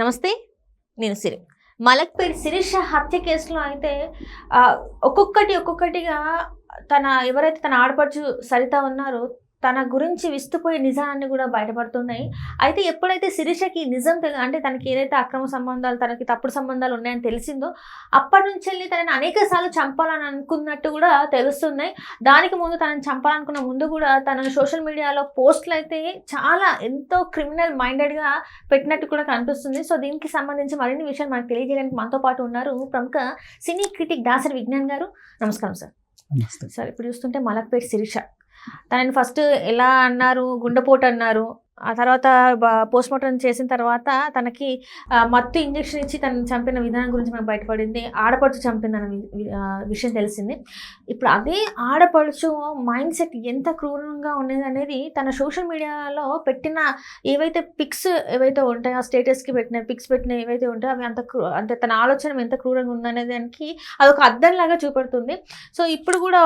నమస్తే, నేను సిరి. మలక్పేట్ శిరీష హత్య కేసులో అయితే ఒక్కొక్కటిగా ఎవరైతే తన ఆడపడుచు సరిత ఉన్నారో తన గురించి విస్తుపోయే నిజాన్ని కూడా బయటపడుతున్నాయి. అయితే ఎప్పుడైతే శిరీషకి నిజం అంటే తనకి ఏదైతే అక్రమ సంబంధాలు, తనకి తప్పుడు సంబంధాలు ఉన్నాయని తెలిసిందో అప్పటి నుంచి వెళ్ళి తనని అనేక సార్లు చంపాలని అనుకున్నట్టు కూడా తెలుస్తున్నాయి. దానికి ముందు తనని చంపాలనుకున్న ముందు కూడా తన సోషల్ మీడియాలో పోస్టులు అయితే చాలా ఎంతో క్రిమినల్ మైండెడ్గా పెట్టినట్టు కూడా కనిపిస్తుంది. సో దీనికి సంబంధించి మరిన్ని విషయాలు మనకు తెలియజేయడానికి మనతో పాటు ఉన్నారు ప్రముఖ సినీ క్రిటిక్ దాసరి విజ్ఞాన్ గారు. నమస్కారం సార్. సార్, ఇప్పుడు చూస్తుంటే మలక్పేట్ శిరీష తనని ఫస్ట్ ఎలా అన్నారు, గుండెపోటు అన్నారు. ఆ తర్వాత పోస్ట్ మార్టం చేసిన తర్వాత తనకి మత్తు ఇంజెక్షన్ ఇచ్చి తనని చంపిన విధానం గురించి మనకు బయటపడింది. ఆడపడుచు చంపిందన్న విషయం తెలిసింది. ఇప్పుడు అదే ఆడపడుచు మైండ్ సెట్ ఎంత క్రూరంగా ఉండేది అనేది తన సోషల్ మీడియాలో పెట్టిన ఏవైతే పిక్స్ ఏవైతే ఉంటాయో, ఆ స్టేటస్కి పెట్టిన పిక్స్ పెట్టిన ఏవైతే ఉంటాయో అవి అంటే తన ఆలోచన ఎంత క్రూరంగా ఉందనే దానికి అదొక అద్దంలాగా చూపెడుతుంది. సో ఇప్పుడు కూడా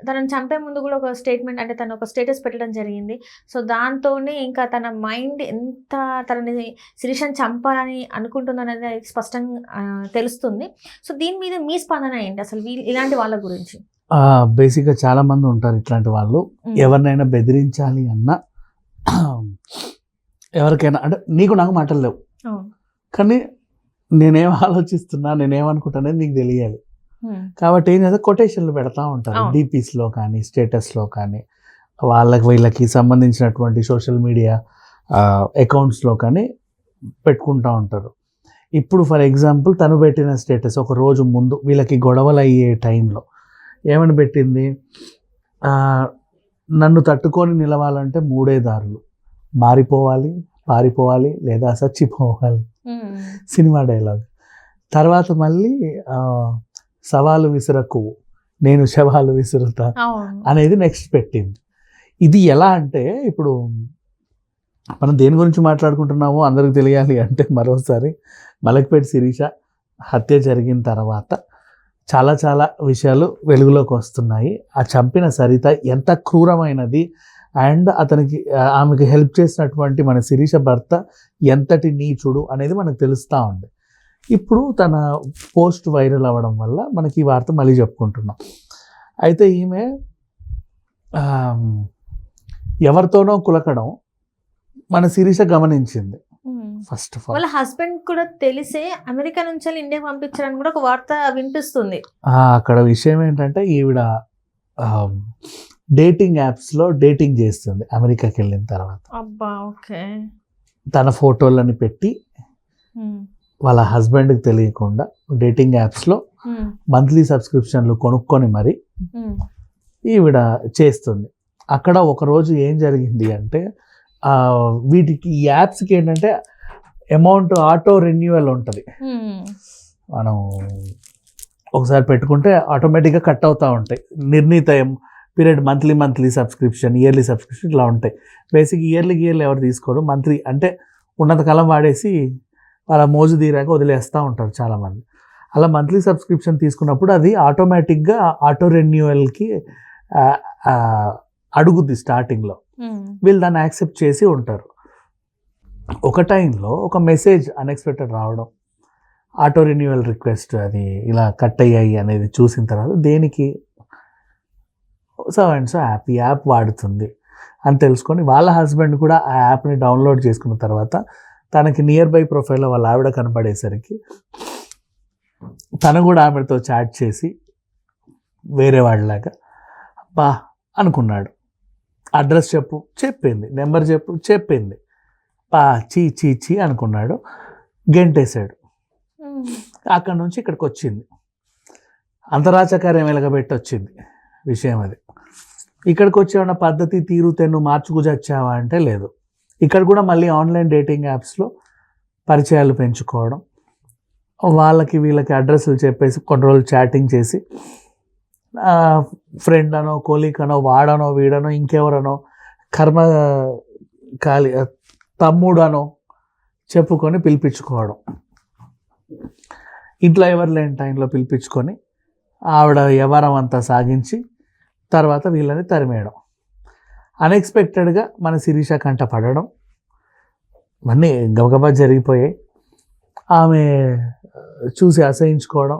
తనని చంపే ముందు కూడా ఒక స్టేట్మెంట్, అంటే తను ఒక స్టేటస్ పెట్టడం జరిగింది. సో దాంతోనే ఇంకా తన మైండ్ ఎంత తనని శిరీషని చంపాలని అనుకుంటుందనేది స్పష్టంగా తెలుస్తుంది. సో దీని మీద మీ స్పందన ఏంటి అసలు ఇలాంటి వాళ్ళ గురించి? బేసిక్గా చాలా మంది ఉంటారు ఇట్లాంటి వాళ్ళు. ఎవరినైనా బెదిరించాలి అన్నా, ఎవరికైనా అంటే నాకు మాటలు లేవు, కానీ నేనేం ఆలోచిస్తున్నా, నేనేమనుకుంటా అనేది నీకు తెలియాలి. కాబట్టి ఏం చేస్తే కొటేషన్లు పెడతా ఉంటారు డీపీస్లో కానీ స్టేటస్లో కానీ, వీళ్ళకి సంబంధించినటువంటి సోషల్ మీడియా అకౌంట్స్లో కానీ పెట్టుకుంటూ ఉంటారు. ఇప్పుడు ఫర్ ఎగ్జాంపుల్ తను పెట్టిన స్టేటస్ ఒక రోజు ముందు వీళ్ళకి గొడవలు అయ్యే టైంలో ఏమని పెట్టింది, నన్ను తట్టుకొని నిలవాలంటే 3 దారులు: మారిపోవాలి, పారిపోవాలి, లేదా చచ్చిపోవాలి. Cinema dialogue. తర్వాత మళ్ళీ సవాలు విసురకు, నేను శవాలు విసురుతా అనేది నెక్స్ట్ పెట్టింది. ఇది ఎలా అంటే, ఇప్పుడు మనం దేని గురించి మాట్లాడుకుంటున్నామో అందరికి తెలియాలి అంటే, మరోసారి మలక్పేట్ శిరీష హత్య జరిగిన తర్వాత చాలా చాలా విషయాలు వెలుగులోకి వస్తున్నాయి. ఆ చంపిన సరిత ఎంత క్రూరమైనది, అండ్ ఆమెకి హెల్ప్ చేసినటువంటి మన శిరీష భర్త ఎంతటి నీచుడు అనేది మనకు తెలుస్తూ ఉంది. ఇప్పుడు తన పోస్ట్ వైరల్ అవ్వడం వల్ల మనకి ఈ వార్త మళ్ళీ చెప్పుకుంటున్నాం. అయితే ఈమె ఎవరితోనో కులకడం మన శిరీష గమనించింది. ఫస్ట్ ఆఫ్ ఆల్ వాళ్ళ హస్బెండ్ కూడా తెలిసే అమెరికా నుంచి ఇండియా పంపించారని కూడా ఒక వార్త వినిపిస్తుంది. అక్కడ విషయం ఏంటంటే, ఈవిడ డేటింగ్ యాప్స్లో డేటింగ్ చేస్తుంది అమెరికాకి వెళ్ళిన తర్వాత. అబ్బా, ఓకే. తన ఫోటోలని పెట్టి వాళ్ళ హస్బెండ్కి తెలియకుండా డేటింగ్ యాప్స్లో మంత్లీ సబ్స్క్రిప్షన్లు కొనుక్కొని మరి ఈవిడ చేస్తుంది. అక్కడ ఒకరోజు ఏం జరిగింది అంటే, వీటికి ఈ యాప్స్కి ఏంటంటే అమౌంట్ ఆటో రెన్యూవల్ ఉంటుంది. మనం ఒకసారి పెట్టుకుంటే ఆటోమేటిక్గా కట్ అవుతూ ఉంటాయి. నిర్ణీత period monthly subscription, yearly subscription ఇట్లా ఉంటాయి. బేసిక్ ఇయర్లీ ఎవరు తీసుకోరు, మంత్లీ అంటే ఉన్నంతకాలం వాడేసి వాళ్ళ మోజు తీరాక వదిలేస్తూ ఉంటారు చాలామంది. అలా మంత్లీ సబ్స్క్రిప్షన్ తీసుకున్నప్పుడు అది ఆటోమేటిక్గా ఆటో రెన్యూవల్కి అడుగుద్ది స్టార్టింగ్లో. వీళ్ళు దాన్ని యాక్సెప్ట్ చేసి ఉంటారు. ఒక టైంలో ఒక మెసేజ్ అన్ఎక్స్పెక్టెడ్ రావడం, ఆటో రెన్యూవల్ రిక్వెస్ట్ అది ఇలా కట్ అయ్యాయి అనేది చూసిన తర్వాత, దేనికి సో యాప్ వాడుతుంది అని తెలుసుకొని వాళ్ళ హస్బెండ్ కూడా ఆ యాప్ని డౌన్లోడ్ చేసుకున్న తర్వాత తనకి నియర్ బై ప్రొఫైల్లో వాళ్ళ ఆవిడ కనపడేసరికి తను కూడా ఆవిడతో చాట్ చేసి వేరే వాళ్ళలాగా బా అనుకున్నాడు. అడ్రస్ చెప్పింది, నెంబర్ చెప్పింది. చీ అనుకున్నాడు, గెంటేశాడు. అక్కడి నుంచి ఇక్కడికి వచ్చింది. అంతరాచకార్యం వెలగబెట్టి వచ్చింది విషయం అది. ఇక్కడికి వచ్చేవన్న పద్ధతి తీరు తెన్ను మార్చుకుచచ్చావా అంటే లేదు. ఇక్కడ కూడా మళ్ళీ ఆన్లైన్ డేటింగ్ యాప్స్లో పరిచయాలు పెంచుకోవడం, వాళ్ళకి వీళ్ళకి అడ్రస్లు చెప్పేసి కొన్ని రోజులు చాటింగ్ చేసి ఫ్రెండ్ అనో, కోలీగ్ అనో, వాడనో, వీడనో, ఇంకెవరనో, తమ్ముడు అనో చెప్పుకొని పిలిపించుకోవడం. ఇంట్లో ఎవరు లేని టైంలో పిలిపించుకొని ఆవిడ వ్యవహారం అంతా సాగించి తర్వాత వీళ్ళని తరిమేయడం. అన్ఎక్స్పెక్టెడ్గా మన శిరీష కంట పడడం, ఇవన్నీ గబగబా జరిగిపోయాయి. ఆమె చూసి అసహించుకోవడం,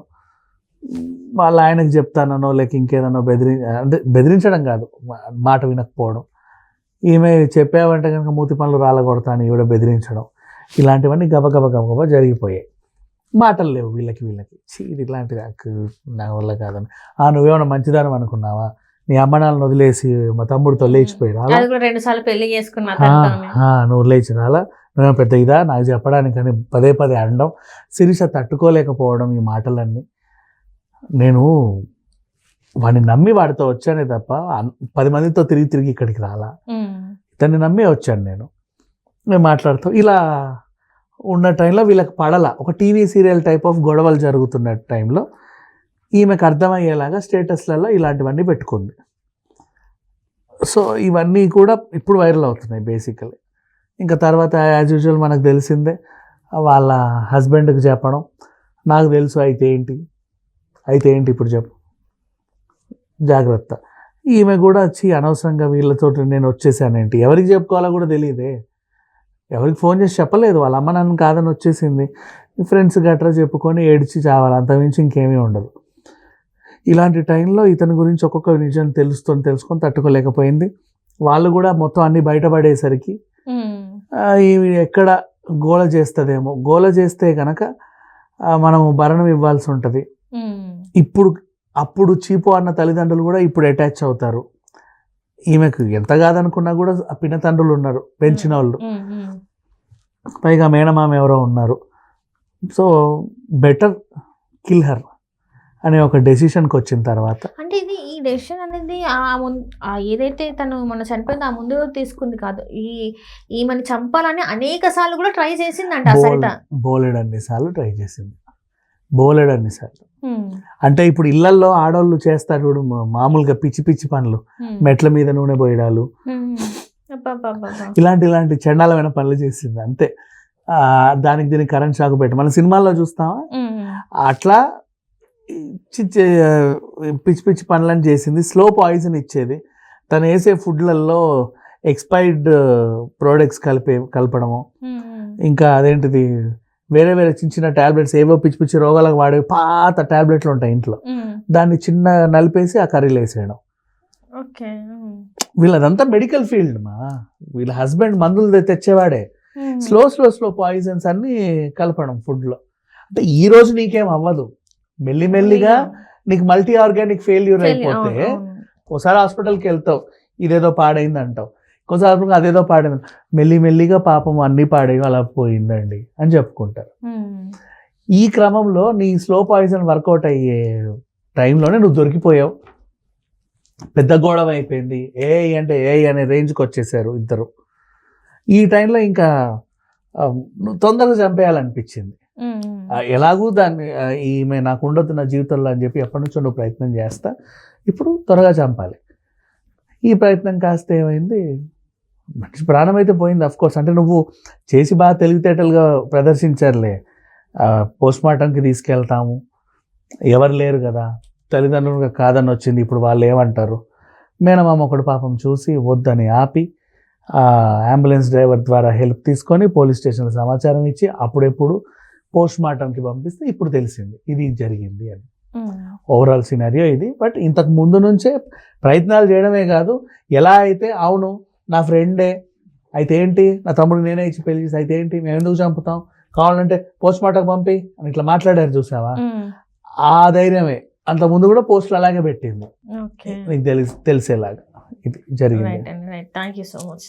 వాళ్ళ ఆయనకు చెప్తానో లేక ఇంకేదనో అంటే బెదిరించడం కాదు, మాట వినకపోవడం, ఈమె చెప్పావంటే కనుక మూతి పనులు రాలగొడతాను ఈవిడ బెదిరించడం, ఇలాంటివన్నీ గబగబా జరిగిపోయాయి. మాటలు లేవు వీళ్ళకి ఇది ఇట్లాంటిది నా వల్ల కాదని. నువ్వేమన్నా మంచిదానం అనుకున్నావా, నీ అమ్మనాలను వదిలేసి మా తమ్ముడితో లేచిపోయి రాలా, నువ్వు లేచి రాలా, నువ్వేమో పెద్ద ఇదా నాకు చెప్పడానికి అని పదే అనడం. శిరీష తట్టుకోలేకపోవడం ఈ మాటలన్నీ. నేను వాడిని నమ్మి వాడితో వచ్చానే తప్ప 10 మందితో తిరిగి ఇక్కడికి రాలా, ఇతన్ని నమ్మి వచ్చాను నేను మాట్లాడుతూ. ఇలా ఉన్న టైంలో వీళ్ళకి పడలా, ఒక టీవీ సీరియల్ టైప్ ఆఫ్ గొడవలు జరుగుతున్న టైంలో ఈమెకు అర్థమయ్యేలాగా స్టేటస్లలో ఇలాంటివన్నీ పెట్టుకుంది. సో ఇవన్నీ కూడా ఇప్పుడు వైరల్ అవుతున్నాయి బేసికలీ. ఇంకా తర్వాత యాజ్ యూజువల్ మనకు తెలిసిందే, వాళ్ళ హస్బెండ్కి చెప్పడం, నాకు తెలుసు అయితే ఏంటి ఇప్పుడు చెప్పు, జాగ్రత్త. ఈమె కూడా వచ్చి అనవసరంగా వీళ్ళతో నేను వచ్చేసానేంటి, ఎవరికి చెప్పుకోవాలో కూడా తెలియదే, ఎవరికి ఫోన్ చేసి చెప్పలేదు, వాళ్ళ అమ్మ నన్ను కాదని వచ్చేసింది, ఫ్రెండ్స్ గట్రా చెప్పుకొని ఏడ్చి చావాలి, అంతమించి ఇంకేమీ ఉండదు. ఇలాంటి టైంలో ఇతని గురించి ఒక్కొక్క నిజం తెలుసుకొని తట్టుకోలేకపోయింది. వాళ్ళు కూడా మొత్తం అన్ని బయటపడేసరికి ఇవి ఎక్కడ గోల చేస్తుందేమో, గోల చేస్తే కనుక మనము భరణం ఇవ్వాల్సి ఉంటుంది. అప్పుడు చీపు అన్న తల్లిదండ్రులు కూడా ఇప్పుడు అటాచ్ అవుతారు. ఈమెకు ఎంత కాదనుకున్నా కూడా పినతండ్రులు ఉన్నారు, పెంచిన వాళ్ళు, పైగా మేనమామ ఎవరో ఉన్నారు. సో బెటర్ కిల్ హర్ అనే ఒక డెసిషన్కి వచ్చిన తర్వాత, అంటే ఇది ఈ డెసిషన్ అనేది ఏదైతే తను మన చనిపోయింది ఆ ముందు తీసుకుంది కాదు, ఈమెను చంపాలని అనేక సార్లు కూడా ట్రై చేసిందంట. బోలెడన్ని సార్లు ట్రై చేసింది, బోలెడన్ని సార్లు. అంటే ఇప్పుడు ఇళ్లల్లో ఆడవాళ్ళు చేస్తారు చూడు మామూలుగా పిచ్చి పనులు, మెట్ల మీద నూనె పోయడాలు, ఇలాంటి చండాలమైన పనులు చేసింది అంతే. దానికి దీనికి కరెంట్ షాక్ పెట్టి మన సినిమాల్లో చూస్తామా, అట్లా పిచ్చి పనులని చేసింది. స్లో పాయిజన్ ఇచ్చేది, తను వేసే ఫుడ్లలో ఎక్స్పైర్డ్ ప్రోడక్ట్స్ కలపడము, ఇంకా అదేంటిది వేరే చిన్న టాబ్లెట్స్, ఏవో పిచ్చి రోగాలకు వాడే పాత టాబ్లెట్లు ఉంటాయి ఇంట్లో, దాన్ని చిన్న నలిపేసి ఆ కర్రీలు వేసేయడం. వీళ్ళదంతా మెడికల్ ఫీల్డ్ వీళ్ళ హస్బెండ్ మందులు తెచ్చేవాడే. స్లో పాయిజన్స్ అన్ని కలపడం ఫుడ్లో. అంటే ఈ రోజు నీకేం అవ్వదు, మెల్లిమెల్లిగా నీకు మల్టీ ఆర్గానిక్ ఫెయిల్యూర్ అయిపోతే ఒకసారి హాస్పిటల్కి వెళ్తావు, ఇదేదో పాడైంది అంటావు, ఇంకోసారి అదేదో పాడైంది, మెల్లిమెల్లిగా పాపం అన్నీ పాడేవి అలా పోయిందండి అని చెప్పుకుంటారు. ఈ క్రమంలో నీ స్లో పాయిజన్ వర్కౌట్ అయ్యే టైంలోనే నువ్వు దొరికిపోయావు, పెద్ద గొడవ అయిపోయింది, అంటే అనే రేంజ్కి వచ్చేసారు ఇద్దరు. ఈ టైంలో ఇంకా నువ్వు తొందరగా చంపేయాలనిపించింది. ఎలాగూ దాన్ని ఈమె నాకు ఉండొద్దు నా జీవితంలో అని చెప్పి ఎప్పటి నుంచో నువ్వు ప్రయత్నం చేస్తా, ఇప్పుడు త్వరగా చంపాలి. ఈ ప్రయత్నం కాస్త ఏమైంది, మనిషి ప్రాణం అయితే పోయింది అఫ్కోర్స్. అంటే నువ్వు చేసి బాగా తెలివితేటలుగా ప్రదర్శించారులే, పోస్ట్మార్టంకి తీసుకెళ్తాము, ఎవరు లేరు కదా, తల్లిదండ్రులుగా కాదని వచ్చింది, ఇప్పుడు వాళ్ళు ఏమంటారు. మేనమామ ఒకడు పాపం చూసి వద్దని ఆపి అంబులెన్స్ డ్రైవర్ ద్వారా హెల్ప్ తీసుకొని పోలీస్ స్టేషన్లో సమాచారం ఇచ్చి అప్పుడెప్పుడు పోస్ట్మార్టంకి పంపిస్తే ఇప్పుడు తెలిసింది ఇది జరిగింది అని. ఓవరాల్ సినారియో ఇది. బట్ ఇంతకు ముందు నుంచే ప్రయత్నాలు చేయడమే కాదు, ఎలా అయితే అవును నా ఫ్రెండే అయితే ఏంటి, నా తమ్ముడు నేనే ఇచ్చి పెళ్లి చేసి అయితే ఏంటి, మేము ఎందుకు చంపుతాం, కావాలంటే పోస్ట్మార్టం పంపి అని ఇట్లా మాట్లాడారు చూసావా, ఆ ధైర్యమే. అంత ముందు కూడా పోస్టులు అలాగే పెట్టింది, నీకు తెలిసేలాగా ఇది జరిగింది. Thank you so much.